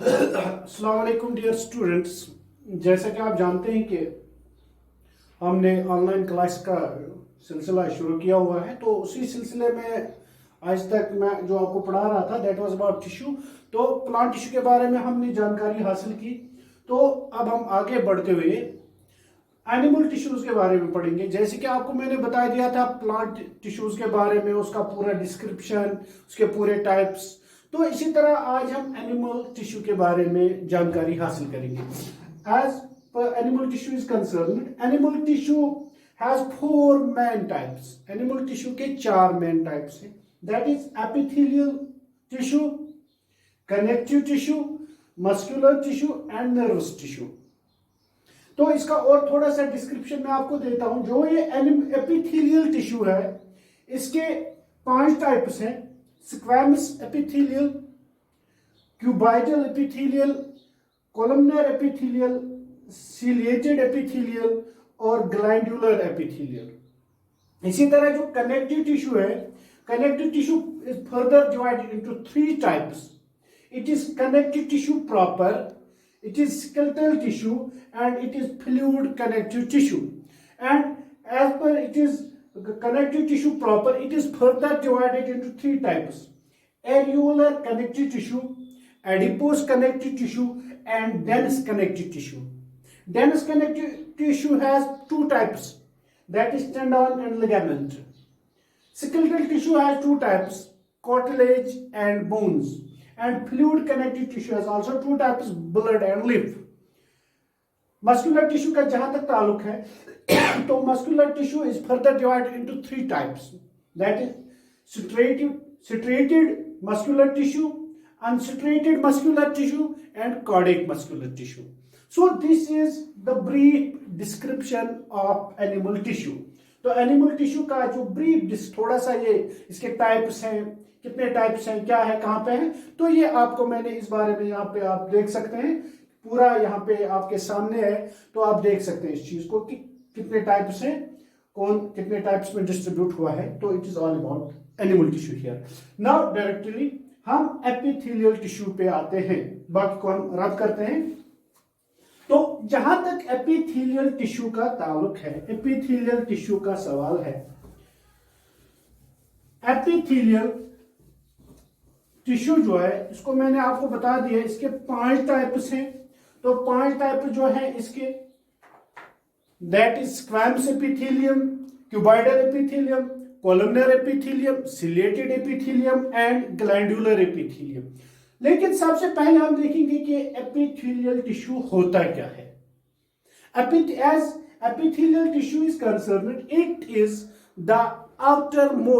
अस्सलाम वालेकुम dear students. जैसा कि आप जानते हैं कि हमने ऑनलाइन क्लास का सिलसिला शुरू किया हुआ है, तो उसी सिलसिले में आज तक मैं जो आपको पढ़ा रहा था दैट वाज अबाउट टिश्यू। तो प्लांट टिश्यू के बारे में हमने जानकारी हासिल की। तो अब हम आगे बढ़ते हुए एनिमल टिश्यूज के बारे में पढ़ेंगे। जैसे कि आपको मैंने बता दिया था प्लांट टिश्यूज के बारे में, उसका पूरा डिस्क्रिप्शन, उसके पूरे टाइप्स। तो इसी तरह आज हम एनिमल टिश्यू के बारे में जानकारी हासिल करेंगे। एज पर animal tissue is concern, animal tissue has 4 main types. Animal tissue के 4 मेन टाइप्स हैं। That is epithelial tissue, connective tissue, muscular tissue and nervous tissue. तो इसका और थोड़ा सा डिस्क्रिप्शन मैं आपको देता हूं। जो ये एपिथेलियल टिश्यू है, इसके 5 टाइप्स हैं। Squamous epithelial, cuboidal epithelial, columnar epithelial, ciliated epithelial और ग्लैंडुलर एपिथेलियल। इसी तरह जो कनेक्टिव टिश्यू है, connective tissue is further divided into 3 types. It is connective tissue proper, it is skeletal tissue, and it is fluid connective tissue. And as per it is connective tissue proper, it is further divided into 3 types: areolar connective tissue, adipose connective tissue and dense connective tissue. Dense connective tissue has 2 types, that is tendon and ligament. Skeletal tissue has 2 types, cartilage and bones. And fluid connective tissue has also 2 types, blood and lymph. Muscular tissue का जहां तक ताल्लुक है तो muscular tissue is further divided into 3 types, that is striated muscular tissue, unstriated muscular tissue and cardiac muscular tissue. So this is the brief description of animal tissue. तो animal tissue का जो brief थोड़ा सा ये इसके types हैं, कितने types हैं, क्या है, कहां पे है, तो ये आपको मैंने इस बारे में यहाँ पे आप देख सकते हैं। पूरा यहाँ पे आपके सामने है, तो आप देख सकते हैं इस चीज को कि कितने टाइप्स हैं, कौन कितने टाइप्स में डिस्ट्रीब्यूट हुआ है। तो it is all about animal tissue here. Now directly हम एपिथेलियल टिश्यू पे आते हैं, बाकी को हम रद्द करते हैं। तो जहां तक एपिथेलियल टिश्यू का ताल्लुक है, एपिथेलियल टिश्यू का सवाल है, एपिथेलियल टिश्यू जो है इसको मैंने आपको बता दिया, इसके 5 टाइप्स हैं। तो 5 टाइप जो है इसके, that is squamous epithelium, cuboidal epithelium, columnar epithelium, ciliated epithelium and glandular epithelium. लेकिन सबसे पहले हम देखेंगे कि एपिथेलियल टिश्यू होता क्या है। As epithelial tissue is concerned, it is the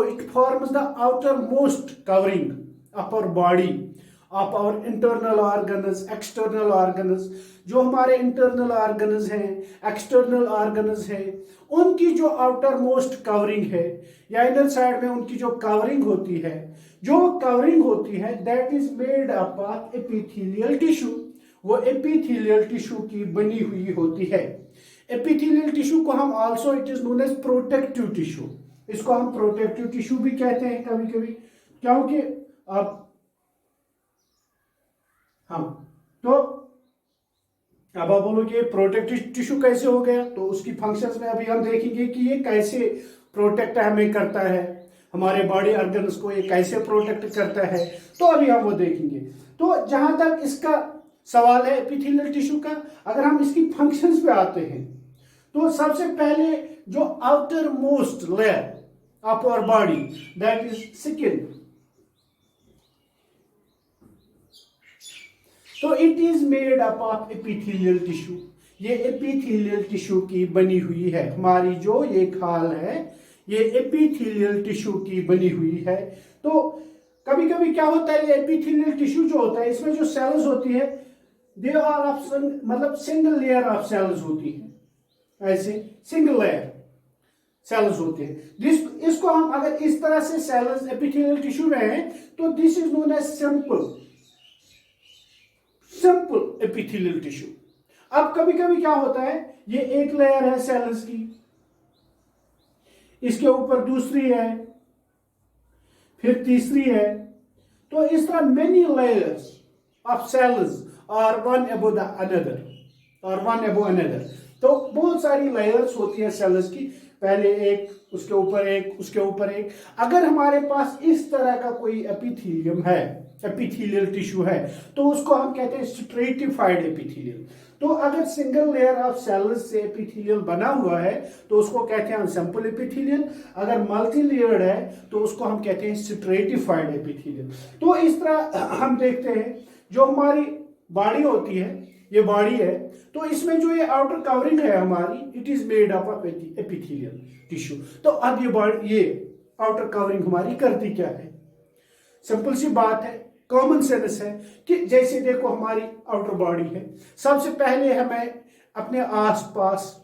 it forms the outermost covering of our body, of our internal organs, external organs. जो हमारे इंटरनल ऑर्गन्स हैं, एक्सटर्नल ऑर्गन्स हैं, उनकी जो आउटर मोस्ट कवरिंग है या इनर साइड में उनकी जो कवरिंग होती है, that is made up of epithelial tissue. वो एपिथेलियल टिश्यू की बनी हुई होती है। एपिथेलियल टिश्यू को हम also it is known as protective tissue, इसको हम प्रोटेक्टिव टिश्यू भी कहते हैं कभी कभी, क्योंकि अब आप बोलोगे प्रोटेक्टिव टिश्यू कैसे हो गया, तो उसकी फंक्शंस में अभी हम देखेंगे कि ये कैसे प्रोटेक्ट हमें करता है, हमारे बॉडी ऑर्गन्स को ये कैसे प्रोटेक्ट करता है, तो अभी हम वो देखेंगे। तो जहां तक इसका सवाल है एपिथेलियल टिश्यू का, अगर हम इसकी फंक्शंस पे आते हैं, तो सबसे पहले जो outer most layer of our body, that is skin. तो it is made up of epithelial tissue. ये एपिथेलियल टिश्यू की बनी हुई है। हमारी जो ये खाल है ये एपिथेलियल टिश्यू की बनी हुई है। तो कभी कभी क्या होता है, ये एपिथेलियल टिश्यू जो होता है इसमें जो सेल्स होती है, दे आर ऑफ मतलब सिंगल लेयर ऑफ सेल्स होती है, ऐसे सिंगल लेयर सेल्स होते हैं। इसको हम अगर इस तरह से सेल्स एपिथेलियल टिश्यू में है, तो this is known as simple epithelial tissue. अब कभी कभी क्या होता है, ये एक लेयर है सेल्स की, इसके ऊपर दूसरी है, फिर तीसरी है, तो इस तरह मेनी लेयर्स ऑफ सेल्स और वन अबो द अनदर, और वन अबो अनदर। तो बहुत सारी लेयर्स होती है सेल्स की, पहले एक, उसके ऊपर एक, उसके ऊपर एक। अगर हमारे पास इस तरह का कोई एपिथेलियम है, एपिथेलियल टिश्यू है, तो उसको हम कहते हैं स्ट्रेटिफाइड एपिथेलियल। तो अगर सिंगल लेयर ऑफ सेल्स से एपिथेलियल बना हुआ है तो उसको कहते हैं सिंपल एपिथेलियल। अगर मल्टी लेयर्ड है तो उसको हम कहते हैं स्ट्रेटिफाइड एपिथेलियल। तो इस तरह हम देखते हैं जो हमारी बॉडी होती है, ये बॉडी है, तो इसमें जो ये आउटर कवरिंग है हमारी, it is made up of epithelial tissue. तो अब ये आउटर कवरिंग हमारी करती क्या है? सिंपल सी बात है, कॉमन सेंस है कि जैसे देखो हमारी आउटर बॉडी है, सबसे पहले हमें अपने आसपास,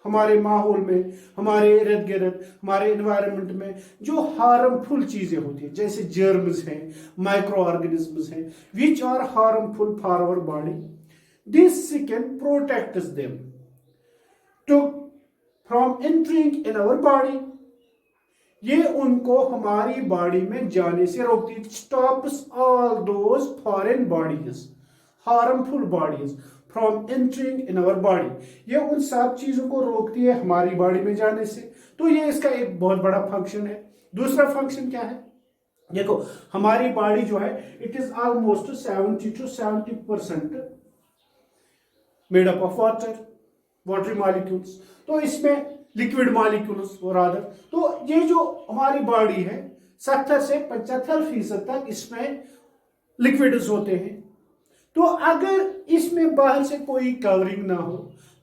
हमारे माहौल में, हमारे इर्द गिर्द, हमारे एनवायरनमेंट में जो हार्मफुल चीजें होती है, जैसे जर्म्स हैं, माइक्रो ऑर्गेनिजम्स हैं, which are harmful for our body, this can protect them to from entering in our body. ये उनको हमारी बॉडी में जाने से रोकती है। Stops all those foreign bodies, harmful bodies from entering in our body. ये उन सब चीजों को रोकती है हमारी बॉडी में जाने से। तो ये इसका एक बहुत बड़ा फंक्शन है। दूसरा फंक्शन क्या है? देखो हमारी बॉडी जो है, it is almost 70 to 70% made up of water, water molecules. तो इसमें लिक्विड मॉलिक्यूल्स और अदर। तो ये जो हमारी बॉडी है 70 से 75% तक इसमें लिक्विड्स होते हैं। तो अगर इसमें बाहर से कोई कवरिंग ना हो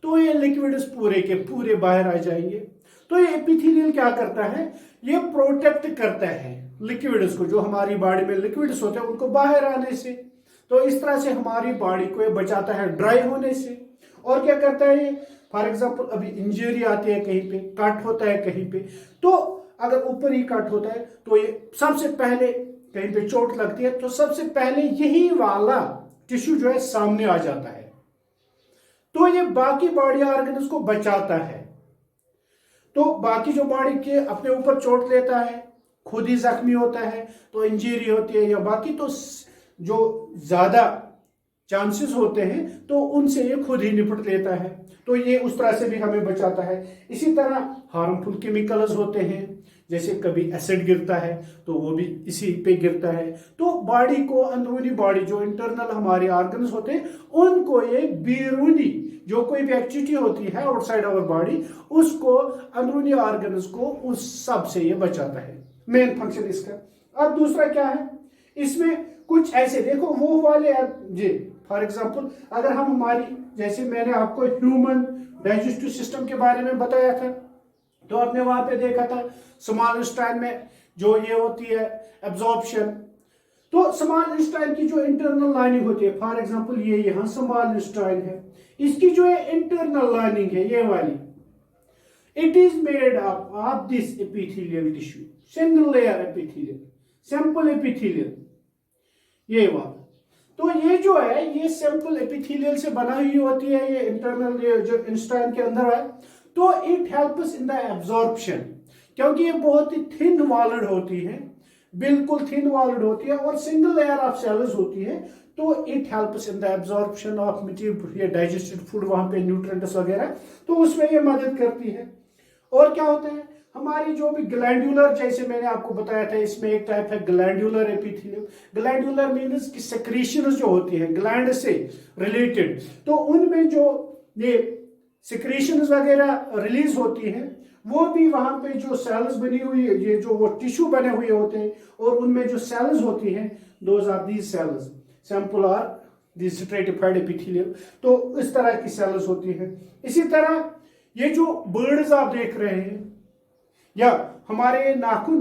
तो ये लिक्विड्स पूरे के पूरे बाहर आ जाएंगे। तो ये एपिथेलियल क्या करता है? ये प्रोटेक्ट करता है लिक्विड्स को, जो हमारी बॉडी में लिक्विड्स होते हैं उनको बाहर आने से। तो इस तरह से हमारी बॉडी को ये बचाता है ड्राई होने से। और क्या करता है ये? फॉर एग्जाम्पल अभी इंजरी आती है, कहीं पे कट होता है कहीं पे, तो अगर ऊपर ही कट होता है तो ये सबसे पहले, कहीं पे चोट लगती है तो सबसे पहले यही वाला टिश्यू जो है सामने आ जाता है। तो ये बाकी बॉडी ऑर्गन्स को बचाता है। तो बाकी जो बॉडी के अपने ऊपर चोट लेता है, खुद ही जख्मी होता है, तो इंजरी होती है या बाकी, तो जो ज्यादा चांसेस होते हैं तो उनसे ये खुद ही निपट लेता है। तो ये उस तरह से भी हमें बचाता है। इसी तरह हार्मफुल केमिकल्स होते हैं, जैसे कभी एसिड गिरता है तो वो भी इसी पे गिरता है। तो बॉडी को, अंदरूनी बॉडी जो इंटरनल हमारे ऑर्गन्स होते हैं, उनको ये बैरूनी जो कोई भी एक्टिविटी होती है आउटसाइड आवर बॉडी, उसको, अंदरूनी ऑर्गन्स को उस सब से ये बचाता है। मेन फंक्शन इसका। अब दूसरा क्या है? इसमें कुछ ऐसे देखो वो वाले जी, फॉर एग्जाम्पल अगर हम हमारी, जैसे मैंने आपको ह्यूमन डाइजेस्टिव सिस्टम के बारे में बताया था, तो आपने वहां पे देखा था स्मॉल इंटेस्टाइन में जो ये होती है एब्जॉर्प्शन। तो स्मॉल इंटेस्टाइन की जो इंटरनल लाइनिंग होती है, फॉर एग्जांपल ये यहाँ स्मॉल इंटेस्टाइन है, इसकी जो है इंटरनल लाइनिंग है ये वाली, it is made up of this epithelial tissue, single layer epithelial, simple epithelial, ये वाला। तो ये जो है ये सिंपल एपिथेलियल से बना हुई होती है, ये इंटरनल जो इंटेस्टाइन के अंदर है। तो it helps in the absorption, क्योंकि ये बहुत ही थिन वॉल्ड होती है, बिल्कुल थिन वॉल्ड होती है और सिंगल लेयर ऑफ सेल्स होती है। तो it helps in the absorption of material, digested food, वहां पे न्यूट्रिएंट्स वगैरह, तो उसमें ये मदद करती है। और क्या होता है? हमारी जो भी ग्लैंडुलर, जैसे मैंने आपको बताया था, इसमें एक टाइप है ग्लैंडुलर एपिथेलियम। ग्लैंडुलर मीन्स कि सेक्रीशंस जो होती है ग्लैंड से रिलेटेड, तो उनमें जो ये सिक्रीशंस वगैरह रिलीज होती है, वो भी वहां पे जो सेल्स बनी हुई है, ये जो वो टिश्यू बने हुए होते हैं और उनमें जो सेल्स होती हैं, those are these cells, sample are the stratified epithelium. तो इस तरह की सेल्स होती है। इसी तरह ये जो बर्ड्स आप देख रहे हैं, या हमारे नाखून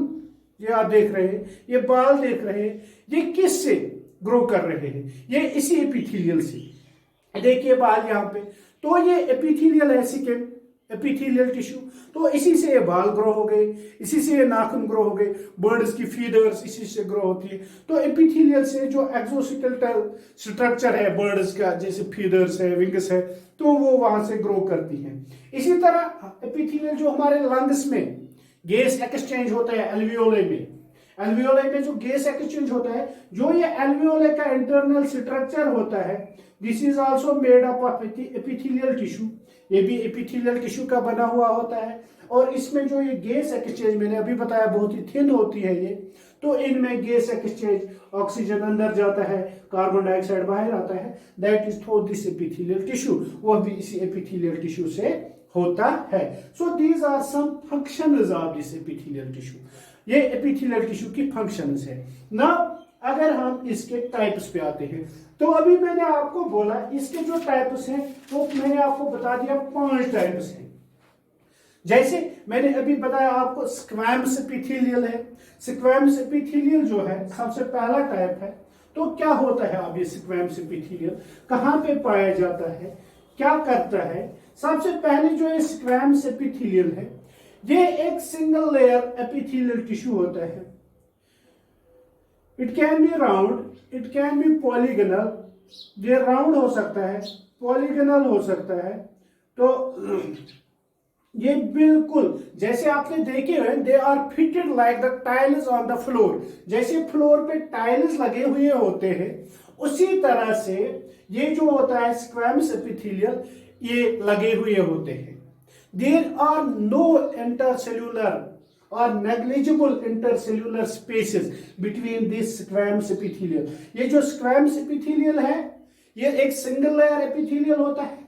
ये आप देख रहे हैं, ये बाल देख रहे हैं, ये किस से ग्रो कर रहे हैं? ये इसी एपिथेलियल से। देखिए बाल यहाँ पे, तो ये एपिथेलियल है, सिकेंड एपिथेलियल टिश्यू। तो इसी से ये बाल ग्रो हो गए, इसी से ये नाखून ग्रो हो गए, बर्ड्स की फीदर्स इसी से ग्रो होती है। तो एपिथेलियल से जो एक्सोस्केलेटल स्ट्रक्चर है बर्ड्स का, जैसे फीदर्स है, विंग्स है, तो वो वहां से ग्रो करती है। इसी तरह एपिथेलियल जो हमारे लंग्स में गैस एक्सचेंज होता है एल्वियोले में, एल्वियोलाई में जो गैस एक्सचेंज होता है, जो ये एल्वियोलाई का इंटरनल स्ट्रक्चर होता है, this is also made up of epithelial tissue, ये भी एपिथेलियल टिश्यू का बना हुआ होता है। और इसमें जो ये गैस एक्सचेंज मैंने अभी बताया बहुत ही थिन होती है ये, तो इनमें गैस एक्सचेंज, ऑक्सीजन अंदर जाता है, कार्बन डाइऑक्साइड बाहर आता है, that is through this epithelial tissue, वह भी इसी एपिथेलियल टिश्यू से होता है। So these are some functions of this epithelial tissue, ये एपिथेलियल टिश्यू की फंक्शंस है ना। अगर हम इसके टाइप्स पे आते हैं, तो अभी मैंने आपको बोला इसके जो टाइप्स हैं वो मैंने आपको बता दिया 5 टाइप्स हैं। जैसे मैंने अभी बताया आपको स्क्वैमस एपिथेलियल है, स्क्वैमस एपिथेलियल जो है सबसे पहला टाइप है। तो क्या होता है अब ये स्क्वैमस एपिथेलियल, कहाँ पे पाया जाता है, क्या करता है? सबसे पहले जो ये स्क्वैमस एपिथेलियल है, ये एक सिंगल लेयर एपिथेलियल टिश्यू होता है। It can be round, it can be polygonal, ये राउंड हो सकता है, पॉलीगनल हो सकता है। तो ये बिल्कुल जैसे आपने देखे हुए, they are fitted like the tiles on the floor, जैसे फ्लोर पे टाइल्स लगे हुए होते हैं उसी तरह से ये जो होता है स्क्वैमस एपिथेलियल, ये लगे हुए होते हैं। देयर आर नो इंटरसेल्यूलर और negligible intercellular spaces between this squamous epithelial. ये जो स्क्वैमस एपिथेलियल है, ये एक सिंगल लेयर एपिथेलियल होता है,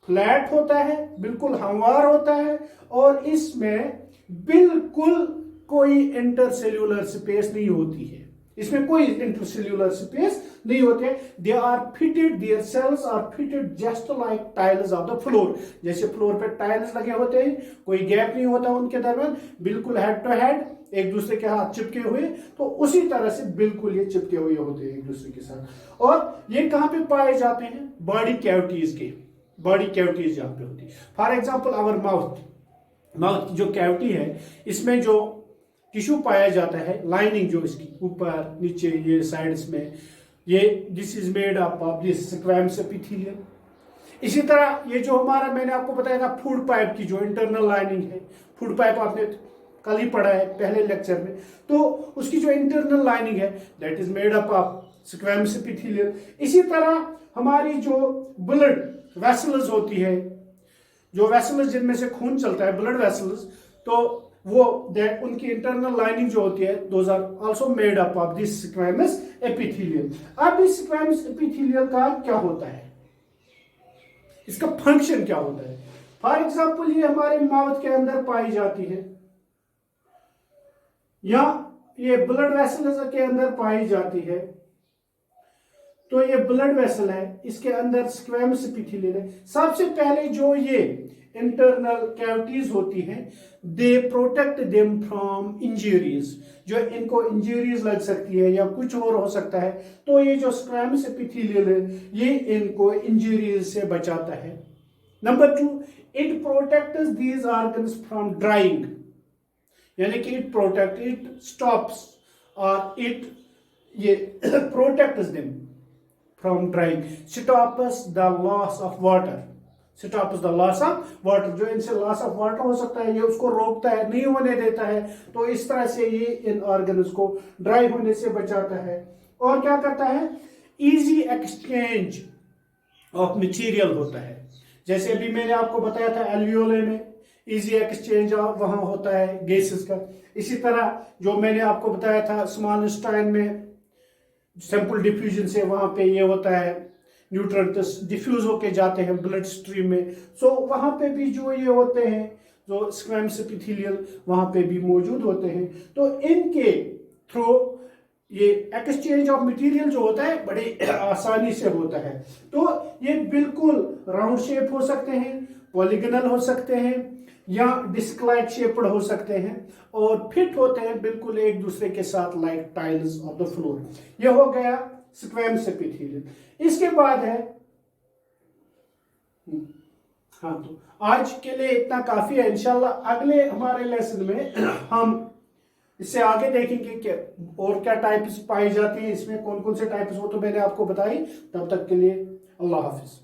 फ्लैट होता है, बिल्कुल हमवार होता है, और इसमें बिल्कुल कोई इंटरसेल्यूलर स्पेस नहीं होती है, इसमें कोई इंटरसेल्यूलर स्पेस नहीं होते। They are fitted, their cells are fitted just like tiles of the floor, जैसे फ्लोर पे टाइल्स लगे होते हैं, कोई गैप नहीं होता उनके दरमियान, बिल्कुल हेड टू हेड एक दूसरे के हाथ चिपके हुए, तो उसी तरह से बिल्कुल ये चिपके हुए होते हैं एक दूसरे के साथ। और ये कहां पे पाए जाते हैं? बॉडी कैविटीज के, बॉडी कैविटीज जहां पे होती है। For example our mouth, mouth जो कैविटी है, इसमें जो टिश्यू पाया जाता है, लाइनिंग जो इसकी ऊपर नीचे ये साइड्स में, ये this is made up of this squamous epithelial. इसी तरह ये जो हमारा मैंने आपको बताया था फूड पाइप की जो इंटरनल लाइनिंग है, फूड पाइप आपने कल ही पढ़ा है पहले लेक्चर में, तो उसकी जो इंटरनल लाइनिंग है that is made up of squamous epithelial. इसी तरह हमारी जो ब्लड वेसल्स होती है, जो वेसल्स जिनमें से खून चलता है, ब्लड वेसल्स, तो वो उनकी इंटरनल लाइनिंग जो होती है, those are also made up of this squamous epithelial. अब इस स्क्वैमस एपिथेलियल का क्या होता है, इसका फंक्शन क्या होता है? फॉर एग्जांपल ये हमारे माउथ के अंदर पाई जाती है, या ये ब्लड वेसल्स के अंदर पाई जाती है। तो ये ब्लड वेसल है, इसके अंदर स्क्वैमस एपिथेलियल है। सबसे पहले जो ये इंटरनल कैविटीज होती हैं, they protect them from injuries, जो इनको इंजरीज लग सकती है या कुछ और हो सकता है, तो ये जो स्क्वैमस एपिथेलियल है ये इनको इंजरीज से बचाता है। Number 2, it protects these organs from drawing, यानी कि इट प्रोटेक्ट, इट स्टॉप्स और इट ये protects them from drawing, stops the loss of water, stops the loss of water, जो इनसे लॉस ऑफ वाटर हो सकता है ये उसको रोकता है, नहीं होने देता है। तो इस तरह से ये इन ऑर्गन्स को ड्राई होने से बचाता है। और क्या करता है? इजी एक्सचेंज ऑफ मटेरियल होता है, जैसे अभी मैंने आपको बताया था एल्वियोलाई में इजी एक्सचेंज वहां होता है गैसेस का। इसी तरह जो मैंने आपको बताया था स्मॉल इंटेस्टाइन में सैंपल डिफ्यूजन से वहां पे ये होता है, न्यूट्रंट्स डिफ्यूज होके जाते हैं ब्लड स्ट्रीम में। सो वहां पे भी जो ये होते हैं, जो स्क्वैमस एपिथेलियल वहां पे भी मौजूद होते हैं। तो इनके थ्रू ये एक्सचेंज ऑफ मटेरियल जो होता है बड़ी आसानी से होता है। तो ये बिल्कुल राउंड शेप हो सकते हैं, पॉलीगनल हो सकते हैं, या डिस्क्लाइड शेप्ड हो सकते हैं, और फिट होते हैं बिल्कुल एक दूसरे के साथ like tiles of the floor. ये हो गया स्क्वैमस एपिथेलियल। इसके बाद है, हाँ, तो आज के लिए इतना काफी है। इंशाल्लाह अगले हमारे लेसन में हम इससे आगे देखेंगे कि और क्या टाइप्स पाई जाती हैं, इसमें कौन कौन से टाइप्स हो, तो मैंने आपको बताई। तब तक के लिए अल्लाह हाफिज।